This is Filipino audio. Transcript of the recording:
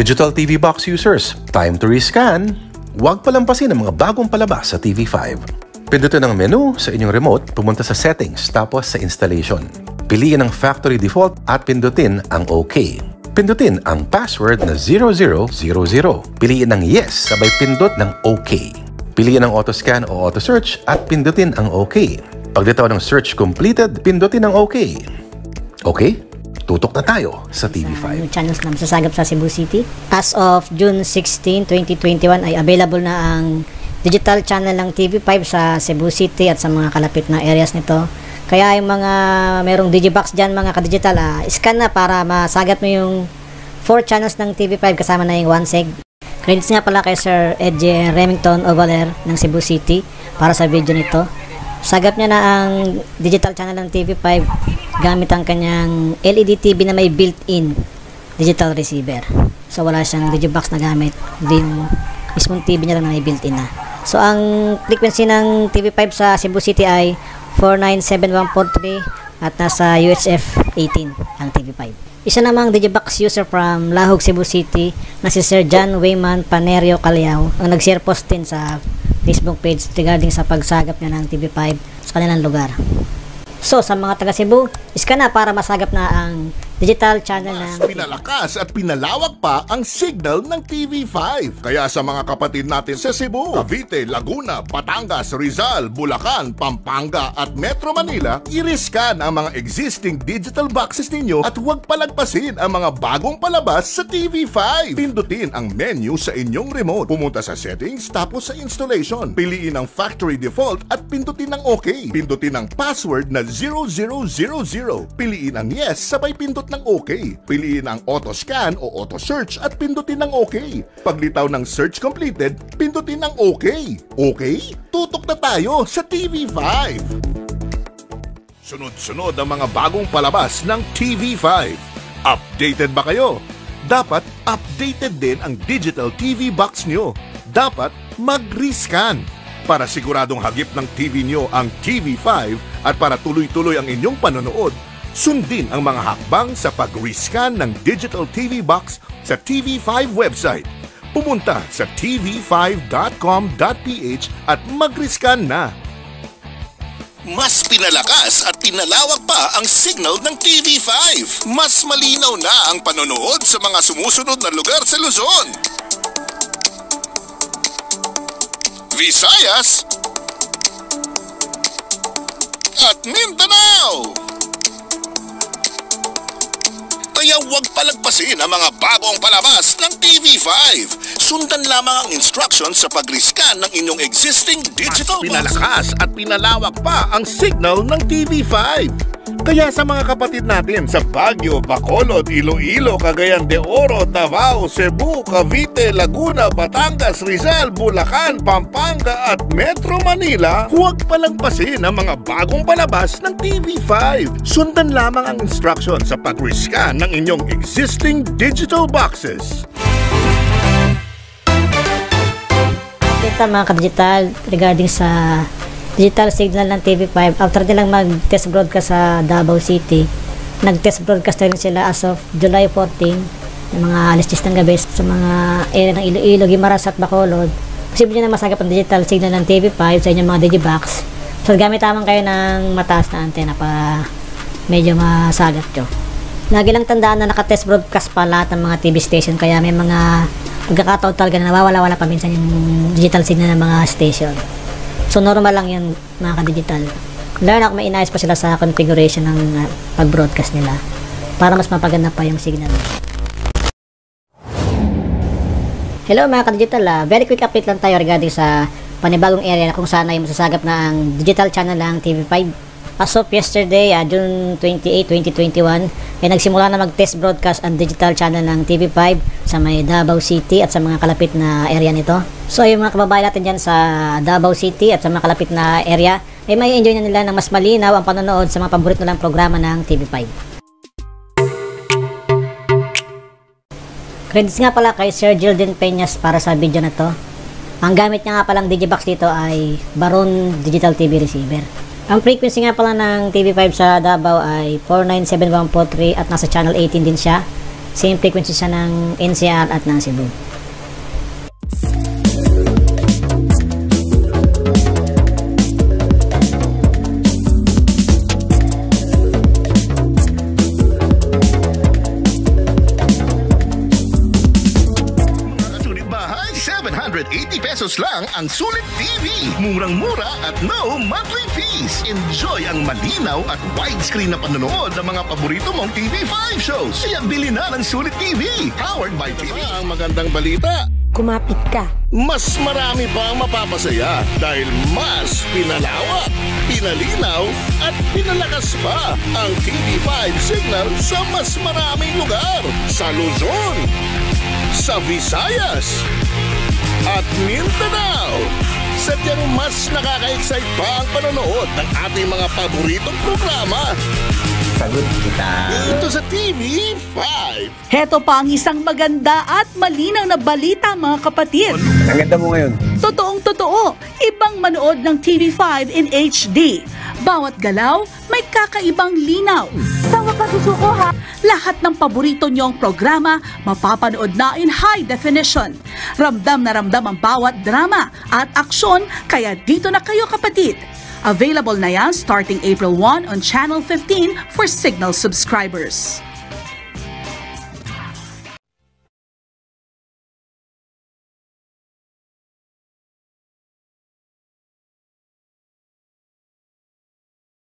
Digital TV Box users, time to rescan. Huwag palampasin ang mga bagong palabas sa TV5. Pindutin ang menu sa inyong remote, pumunta sa Settings, tapos sa Installation. Piliin ang Factory Default at pindutin ang OK. Pindutin ang password na 0000. Piliin ang Yes, sabay pindot ng OK. Piliin ang Auto-Scan o Auto-Search at pindutin ang OK. Paglitaw ng search completed, pindutin ang OK. Okay? Tutok na tayo sa TV5. New channels na masasagap sa Cebu City. As of June 16, 2021 ay available na ang digital channel ng TV5 sa Cebu City at sa mga kalapit na areas nito. Kaya yung mga merong digibox dyan, mga ka-digital, scan na para masagap mo yung 4 channels ng TV5 kasama na yung 1 seg. Credits nga pala kay Sir Edge Remington Ovaler ng Cebu City para sa video nito. Sagap niya na ang digital channel ng TV5 gamit ang kanyang LED TV na may built-in digital receiver. So wala siyang digibox na gamit, yung mismong TV niya lang na may built-in na. So ang frequency ng TV5 sa Cebu City ay 497143 at nasa UHF 18 ang TV5. Isa namang digibox user from Lahog, Cebu City na si Sir John Wayman Panerio Caliao ang nag-share post din sa Facebook page regarding sa pagsagap niya ng TV5 sa kanilang lugar. So, sa mga taga Cebu, scan na para masagap na ang digital channel ng pinalakas at pinalawak pa ang signal ng TV5. Kaya sa mga kapatid natin sa Cebu, Cavite, Laguna, Batangas, Rizal, Bulacan, Pampanga at Metro Manila, i-rescan ang mga existing digital boxes ninyo at huwag palagpasin ang mga bagong palabas sa TV5. Pindutin ang menu sa inyong remote. Pumunta sa Settings tapos sa Installation. Piliin ang Factory Default at pindutin ang OK. Pindutin ang password na 0000. Piliin ang Yes sabay pindot ng OK. Piliin ang Auto-Scan o Auto-Search at pindutin ng OK. Paglitaw ng search completed, pindutin ng OK. OK? Tutok na tayo sa TV5! Sunod-sunod ang mga bagong palabas ng TV5. Updated ba kayo? Dapat updated din ang digital TV box nyo. Dapat mag-rescan. Para siguradong hagip ng TV nyo ang TV5 at para tuloy-tuloy ang inyong panonood, sundin ang mga hakbang sa pag-rescan ng digital TV box sa TV5 website. Pumunta sa tv5.com.ph at mag-rescan na. Mas pinalakas at pinalawak pa ang signal ng TV5. Mas malinaw na ang panonood sa mga sumusunod na lugar sa Luzon, Visayas at Mindanao. Kaya huwag palagpasin ang mga bagong palabas ng TV5. Sundan lamang ang instructions sa pag-rescan ng inyong existing digital box. Pinalakas at pinalawak pa ang signal ng TV5. Kaya sa mga kapatid natin sa Baguio, Bacolod, Iloilo, Cagayan de Oro, Davao, Cebu, Cavite, Laguna, Batangas, Rizal, Bulacan, Pampanga at Metro Manila, huwag palagpasin ang mga bagong palabas ng TV5. Sundan lamang ang instruction sa pag-rescan ng inyong existing digital boxes. Ito mga ka-digital regarding sa digital signal ng TV5, after nilang mag-test broadcast sa Davao City, nag-test broadcast rin sila as of July 14 ng mga alas 10 ng gabi sa mga area ng Iloilo, Guimaras at Bacolod. Posible nyo na masagap ang digital signal ng TV5 sa inyong mga digibox. So gamit tamang kayo ng mataas na antena para medyo masagap nyo. Lagi lang tandaan na naka-test broadcast pa lahat ng mga TV station, kaya may mga pagkakataon talaga na nawawala-wala pa minsan yung digital signal ng mga station. So normal lang yan mga ka-digital. Lalo na kung may inayos pa sila sa configuration ng pag-broadcast nila para mas mapaganda pa yung signal. Hello mga ka-digital, very quick update lang tayo regarding sa panibagong area kung saan ay masasagap na ang digital channel ng TV5. As of yesterday, June 28, 2021, ay nagsimula na mag-test broadcast ang digital channel ng TV5 sa may Davao City at sa mga kalapit na area nito. So yung mga kababayan natin dyan sa Davao City at sa mga kalapit na area, ay may enjoy na nila ng mas malinaw ang panonood sa mga paborito nilang programa ng TV5. Credits nga pala kay Sir Gilden Peñas para sa video na to. Ang gamit niya nga palang digibox dito ay Baron Digital TV Receiver. Ang frequency nga pala ng TV5 sa Davao ay 497143 at nasa channel 18 din siya. Same frequency siya ng NCR at ng Cebu. Bahay, 780 pesos lang ang Sulit TV. Murang-mura at no monthly fees. Enjoy ang malinaw at widescreen na panonood ng mga paborito mong TV5 shows. Kaya bili na ng Sulit TV. Powered by TV. Ang magandang balita. Kumapit ka. Mas marami pa ang mapapasaya dahil mas pinalawak, pinalinaw at pinalakas pa ang TV5 signal sa mas maraming lugar. Sa Luzon, sa Visayas at Mindanao. Sadyang mas nakaka-excite pa ang panonood ng ating mga paboritong programa. Sagot kita. Ito sa TV5. Heto pa ang isang maganda at malinaw na balita, mga kapatid. Ang ganda mo ngayon. Totoong totoo, ibang manood ng TV5 in HD. Bawat galaw, may kakaibang linaw. Tawa ka, susuko ha. Lahat ng paborito niyong programa, mapapanood na in high definition. Ramdam na ramdam ang bawat drama at aksyon, kaya dito na kayo, kapatid. Available na yan starting April 1 on Channel 15 for Signal subscribers.